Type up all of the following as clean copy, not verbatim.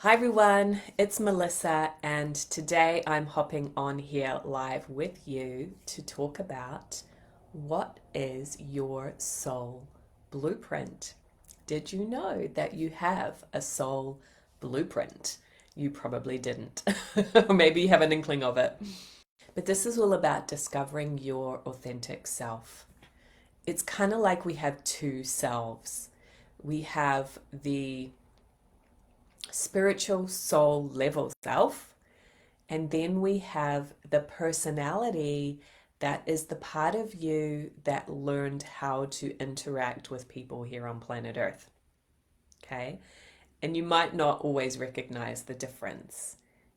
Hi everyone, it's Melissa, and today I'm hopping on here live with you to talk about what is your soul blueprint. Did you know that you have a soul blueprint? You probably didn't, or maybe you have an inkling of it. But this is all about discovering your authentic self. It's kind of like we have two selves. We have the spiritual soul level self, and then we have the personality that is the part of you that learned how to interact with people here on planet Earth. Okay? And you might not always recognize the difference.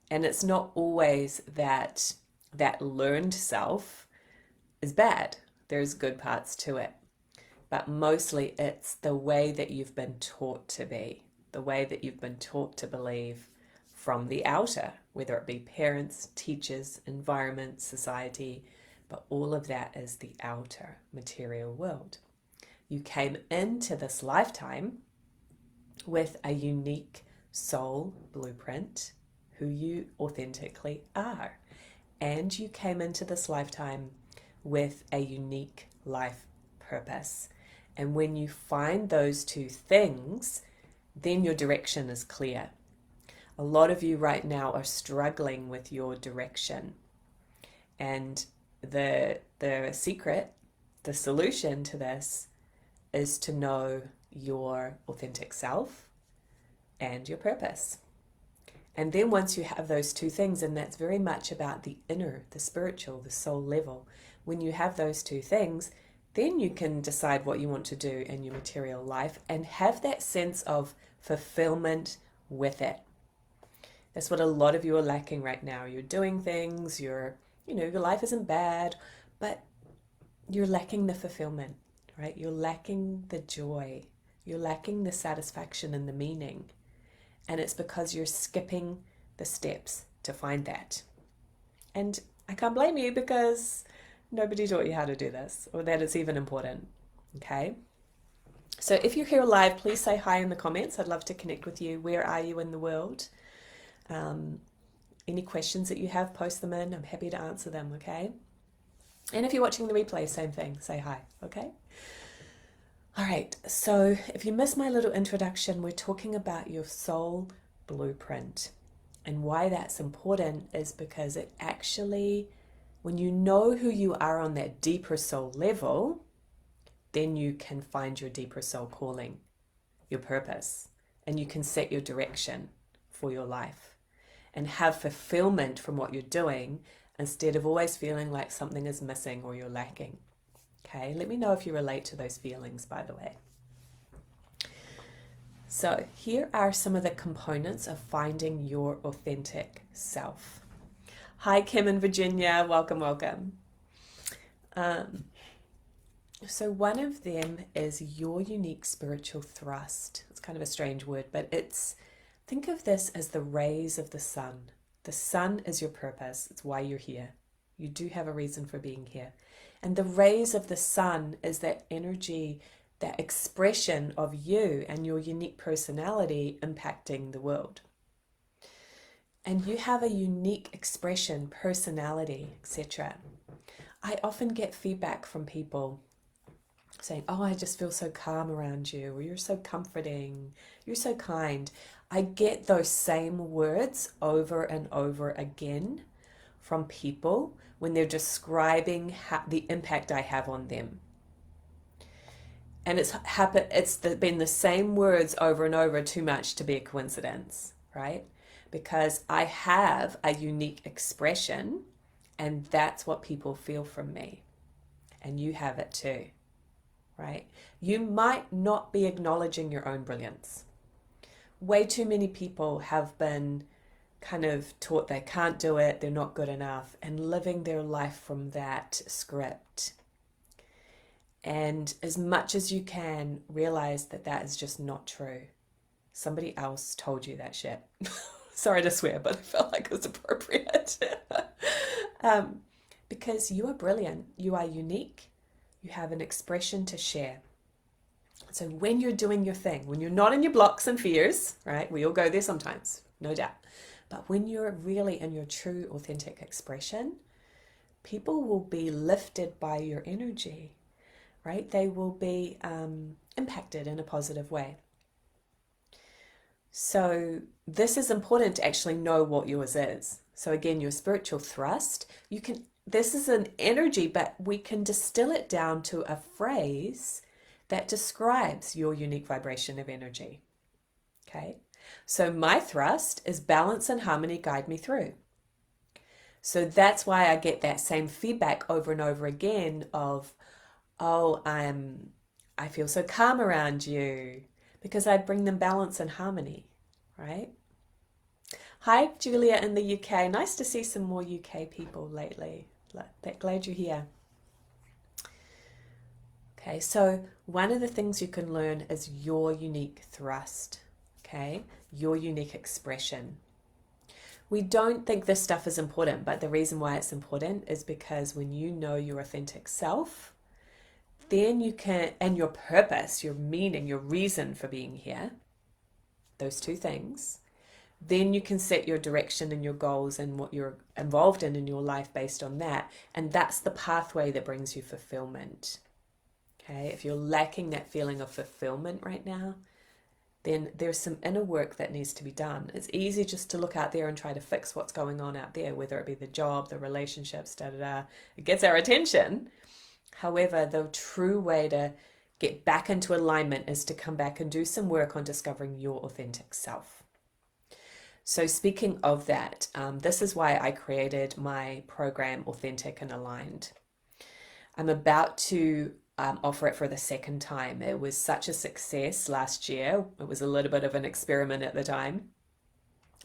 And it's not always that that learned self is bad. There's good parts to it. But mostly it's the way that you've been taught to be, the way that you've been taught to believe from the outer, whether it be parents, teachers, environment, society, but all of that is the outer material world. You came into this lifetime with a unique soul blueprint, who you authentically are. And you came into this lifetime with a unique life purpose. And when you find those two things, then your direction is clear. A lot of you right now are struggling with your direction. And the secret, the solution to this is to know your authentic self and your purpose. And then once you have those two things, and that's very much about the inner, the spiritual, the soul level, when you have those two things, then you can decide what you want to do in your material life and have that sense of fulfillment with it. That's what a lot of you are lacking right now. You're doing things, your life isn't bad, but you're lacking the fulfillment, right? You're lacking the joy. You're lacking the satisfaction and the meaning. And it's because you're skipping the steps to find that. And I can't blame you because nobody taught you how to do this or that it's even important. Okay? So if you're here live, please say hi in the comments. I'd love to connect with you. Where are you in the world? Any questions that you have, post them in. I'm happy to answer them, okay? And if you're watching the replay, same thing. Say hi, okay? All right, so if you missed my little introduction, we're talking about your soul blueprint. And why that's important is because it actually, when you know who you are on that deeper soul level, then you can find your deeper soul calling, your purpose, and you can set your direction for your life and have fulfillment from what you're doing instead of always feeling like something is missing or you're lacking. Okay, let me know if you relate to those feelings, by the way. So here are some of the components of finding your authentic self. Hi, Kim in Virginia. Welcome, welcome. So one of them is your unique spiritual thrust. It's kind of a strange word, but think of this as the rays of the sun. The sun is your purpose. It's why you're here. You do have a reason for being here. And the rays of the sun is that energy, that expression of you and your unique personality impacting the world. And you have a unique expression, personality, etc. I often get feedback from people saying, oh, I just feel so calm around you, or you're so comforting, you're so kind. I get those same words over and over again from people when they're describing the impact I have on them. And it's been the same words over and over too much to be a coincidence, right? Because I have a unique expression and that's what people feel from me. And you have it too, right? You might not be acknowledging your own brilliance. Way too many people have been kind of taught they can't do it, they're not good enough, and living their life from that script. And as much as you can, realize that that is just not true. Somebody else told you that shit. Sorry to swear, but I felt like it was appropriate. Because you are brilliant, you are unique, you have an expression to share. So when you're doing your thing, when you're not in your blocks and fears, right? We all go there sometimes. no doubt. But when you're really in your true, authentic expression, people will be lifted by your energy, right? They will be impacted in a positive way. So this is important to actually know what yours is. So again, your spiritual thrust, this is an energy, but we can distill it down to a phrase that describes your unique vibration of energy. Okay. So my thrust is balance and harmony guide me through. So that's why I get that same feedback over and over again of, oh, I feel so calm around you, because I bring them balance and harmony, right? Hi, Julia in the UK. Nice to see some more UK people lately. Glad you're here. Okay, so one of the things you can learn is your unique thrust, okay? Your unique expression. We don't think this stuff is important, but the reason why it's important is because when you know your authentic self, then you can, and your purpose, your meaning, your reason for being here, those two things, then you can set your direction and your goals and what you're involved in your life based on that. And that's the pathway that brings you fulfillment. Okay, if you're lacking that feeling of fulfillment right now, then there's some inner work that needs to be done. It's easy just to look out there and try to fix what's going on out there, whether it be the job, the relationships, It gets our attention. However, the true way to get back into alignment is to come back and do some work on discovering your authentic self. So speaking of that, this is why I created my program, Authentic and Aligned. I'm about to offer it for the second time. It was such a success last year. It was a little bit of an experiment at the time,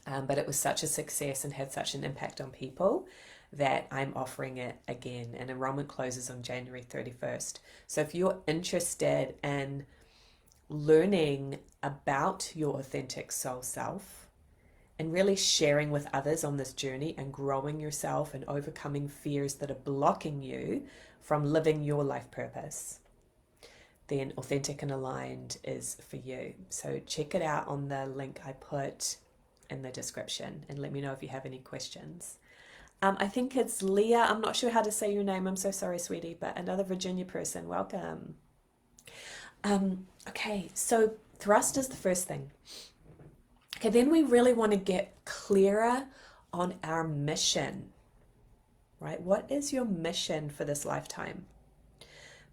but it was such a success and had such an impact on people that I'm offering it again, and enrollment closes on January 31st. So if you're interested in learning about your authentic soul self and really sharing with others on this journey and growing yourself and overcoming fears that are blocking you from living your life purpose, then Authentic and Aligned is for you. So check it out on the link I put in the description and let me know if you have any questions. I think it's Leah. I'm not sure how to say your name. I'm so sorry, sweetie, but another Virginia person. Welcome. Okay, so thrust is the first thing. Okay, then we really want to get clearer on our mission, right? What is your mission for this lifetime?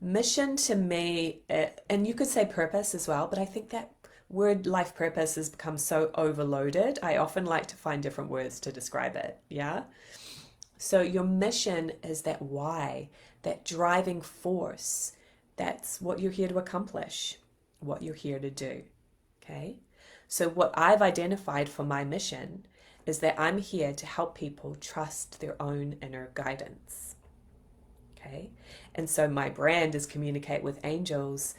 Mission to me, and you could say purpose as well, but I think that word life purpose has become so overloaded. I often like to find different words to describe it, yeah? So your mission is that why, that driving force. That's what you're here to accomplish, what you're here to do, okay? So what I've identified for my mission is that I'm here to help people trust their own inner guidance, okay? And so my brand is Communicate with Angels,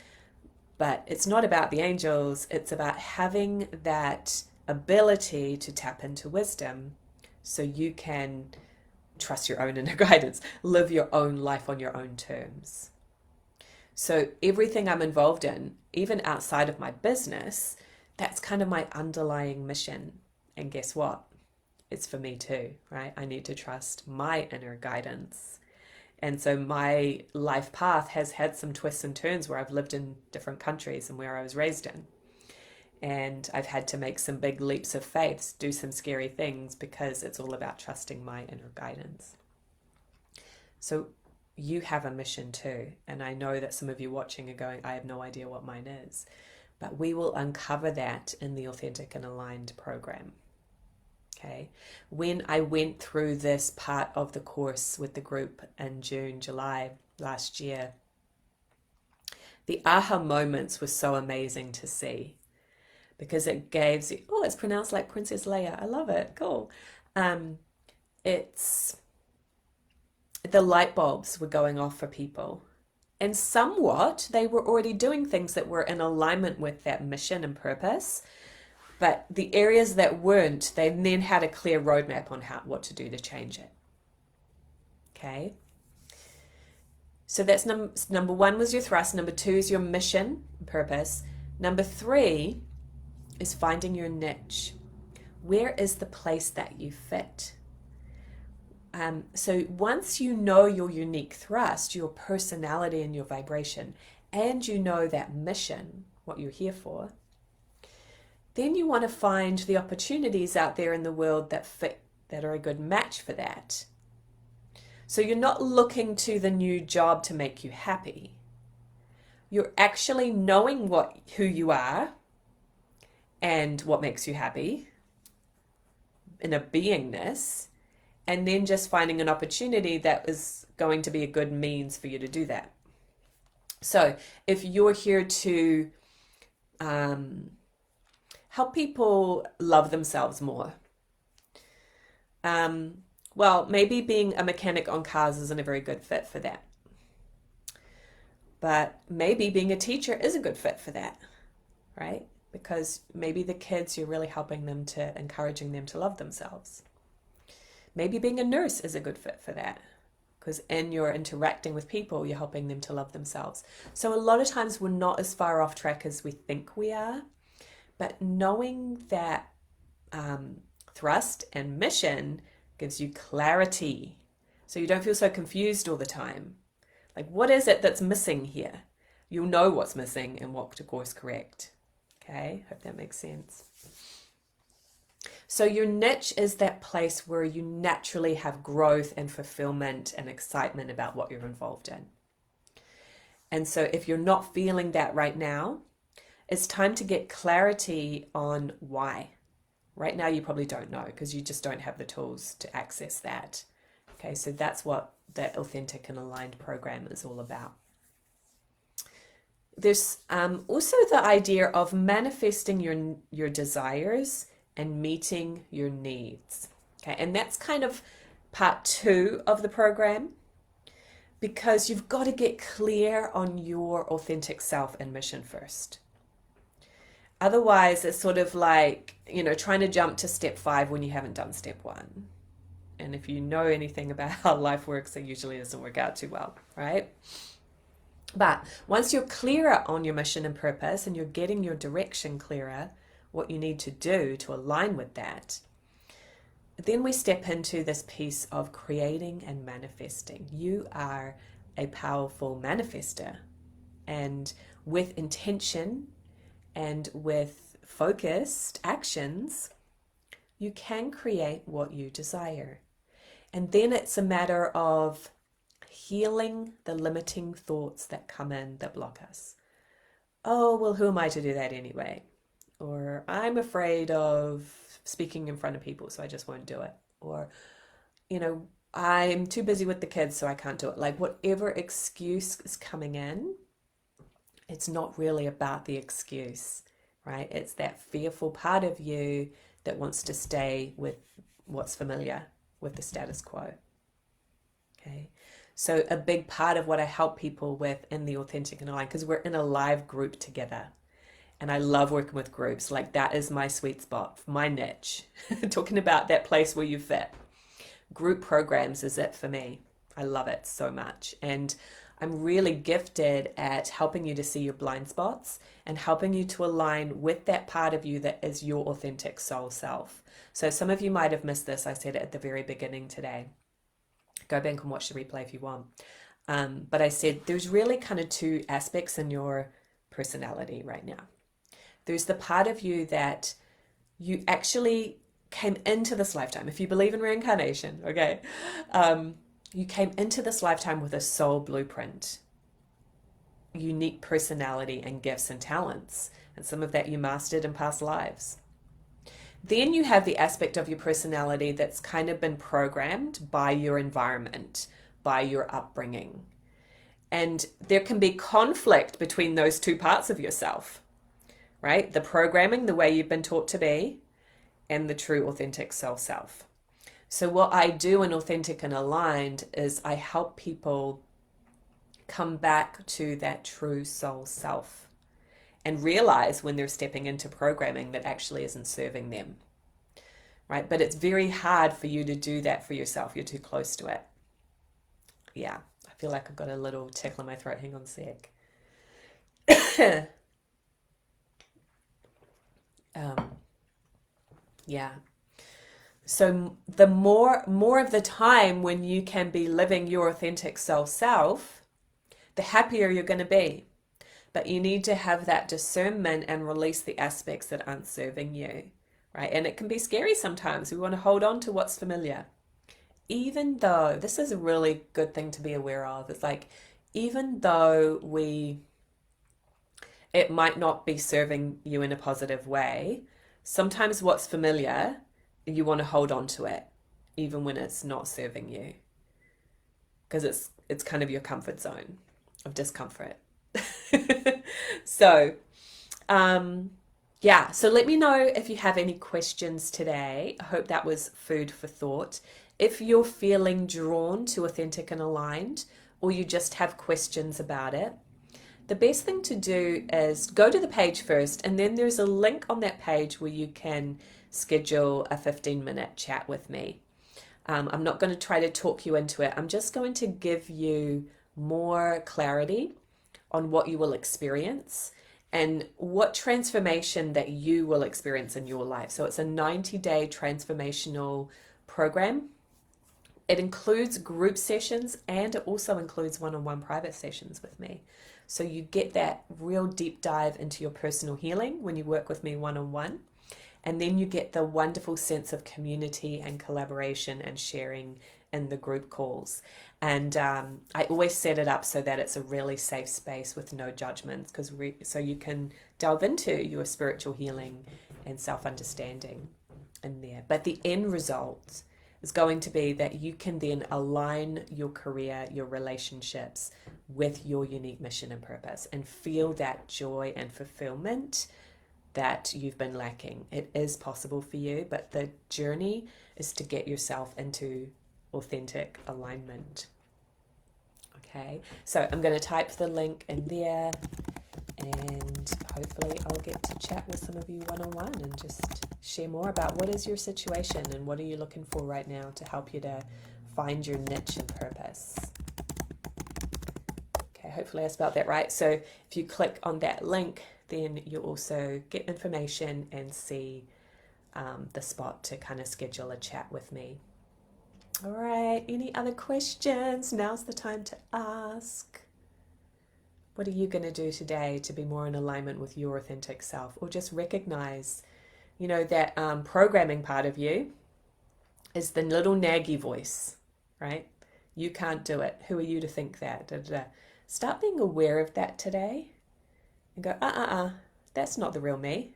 but it's not about the angels. It's about having that ability to tap into wisdom so you can trust your own inner guidance, live your own life on your own terms. So everything I'm involved in, even outside of my business, that's kind of my underlying mission. And guess what? It's for me too, right? I need to trust my inner guidance. And so my life path has had some twists and turns where I've lived in different countries and where I was raised in. And I've had to make some big leaps of faith, do some scary things, because it's all about trusting my inner guidance. So you have a mission too. And I know that some of you watching are going, I have no idea what mine is. But we will uncover that in the Authentic and Aligned program. Okay. When I went through this part of the course with the group in June, July last year, the aha moments were so amazing to see. Because it gave, it's pronounced like Princess Leia. I love it. Cool. It's, the light bulbs were going off for people. And somewhat, they were already doing things that were in alignment with that mission and purpose. But the areas that weren't, they then had a clear roadmap on what to do to change it. Okay. So that's number one was your thrust. Number two is your mission and purpose. Number three is finding your niche. Where is the place that you fit? So once you know your unique thrust, your personality and your vibration, and you know that mission, what you're here for, then you want to find the opportunities out there in the world that fit, that are a good match for that. So you're not looking to the new job to make you happy. You're actually knowing who you are and what makes you happy in a beingness, and then just finding an opportunity that is going to be a good means for you to do that. So if you're here to help people love themselves more, well, maybe being a mechanic on cars isn't a very good fit for that. But maybe being a teacher is a good fit for that, right? Because maybe the kids, you're really helping them to, encouraging them to love themselves. Maybe being a nurse is a good fit for that, because in your interacting with people, you're helping them to love themselves. So a lot of times we're not as far off track as we think we are, but knowing that thrust and mission gives you clarity, so you don't feel so confused all the time. Like, what is it that's missing here? You'll know what's missing and what to course correct. Okay, hope that makes sense. So your niche is that place where you naturally have growth and fulfillment and excitement about what you're involved in. And so if you're not feeling that right now, it's time to get clarity on why. Right now you probably don't know because you just don't have the tools to access that. Okay, so that's what that authentic and aligned program is all about. There's also the idea of manifesting your desires and meeting your needs. Okay, and that's kind of part 2 of the program, because you've got to get clear on your authentic self and mission first. Otherwise, it's sort of like, trying to jump to step 5 when you haven't done step 1. And if you know anything about how life works, it usually doesn't work out too well, right? But once you're clearer on your mission and purpose, and you're getting your direction clearer, what you need to do to align with that, then we step into this piece of creating and manifesting. You are a powerful manifester, and with intention and with focused actions, you can create what you desire. And then it's a matter of healing the limiting thoughts that come in that block us. Oh, well, who am I to do that anyway? Or I'm afraid of speaking in front of people, so I just won't do it. Or, I'm too busy with the kids, so I can't do it. Like, whatever excuse is coming in, it's not really about the excuse, right? It's that fearful part of you that wants to stay with what's familiar, with the status quo. Okay. So a big part of what I help people with in the Authentic and Aligned, because we're in a live group together, and I love working with groups. Like, that is my sweet spot, my niche. Talking about that place where you fit. Group programs is it for me. I love it so much. And I'm really gifted at helping you to see your blind spots and helping you to align with that part of you that is your authentic soul self. So some of you might have missed this. I said it at the very beginning today. Go back and watch the replay if you want. But I said there's really kind of 2 aspects in your personality right now. There's the part of you that you actually came into this lifetime. If you believe in reincarnation, okay, you came into this lifetime with a soul blueprint, unique personality and gifts and talents. And some of that you mastered in past lives. Then you have the aspect of your personality that's kind of been programmed by your environment, by your upbringing. And there can be conflict between those 2 parts of yourself, right? The programming, the way you've been taught to be, and the true authentic self. So what I do in Authentic and Aligned is I help people come back to that true soul self and realize when they're stepping into programming that actually isn't serving them, right? But it's very hard for you to do that for yourself. You're too close to it. Yeah, I feel like I've got a little tickle in my throat. Hang on a sec. Yeah. So the more of the time when you can be living your authentic self, the happier you're going to be. But you need to have that discernment and release the aspects that aren't serving you, right? And it can be scary sometimes. We want to hold on to what's familiar. Even though this is a really good thing to be aware of, it's like, even though it might not be serving you in a positive way, sometimes what's familiar, you want to hold on to it, even when it's not serving you, because it's kind of your comfort zone of discomfort. So, yeah, so let me know if you have any questions today. I hope that was food for thought. If you're feeling drawn to authentic and aligned, or you just have questions about it, the best thing to do is go to the page first, and then there's a link on that page where you can schedule a 15-minute chat with me. I'm not going to try to talk you into it. I'm just going to give you more clarity on what you will experience and what transformation that you will experience in your life. So it's a 90-day transformational program. It includes group sessions and it also includes one-on-one private sessions with me. So you get that real deep dive into your personal healing when you work with me one-on-one. And then you get the wonderful sense of community and collaboration and sharing in the group calls. And I always set it up so that it's a really safe space with no judgments, so you can delve into your spiritual healing and self-understanding in there. But the end result is going to be that you can then align your career, your relationships with your unique mission and purpose and feel that joy and fulfillment that you've been lacking. It is possible for you, but the journey is to get yourself into authentic alignment. Okay, so I'm going to type the link in there, and hopefully I'll get to chat with some of you one-on-one and just share more about what is your situation and what are you looking for right now to help you to find your niche and purpose. Okay, hopefully I spelled that right. So if you click on that link, then you'll also get information and see the spot to kind of schedule a chat with me. All right, any other questions? Now's the time to ask. What are you going to do today to be more in alignment with your authentic self? Or just recognize, that programming part of you is the little naggy voice, right? You can't do it. Who are you to think that? Da, da, da. Start being aware of that today and go, that's not the real me,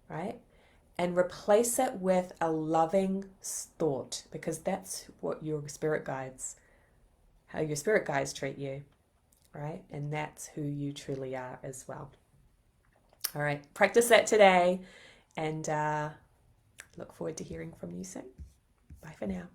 right? And replace it with a loving thought, because that's what how your spirit guides treat you, right? And that's who you truly are as well. All right, practice that today, and look forward to hearing from you soon. Bye for now.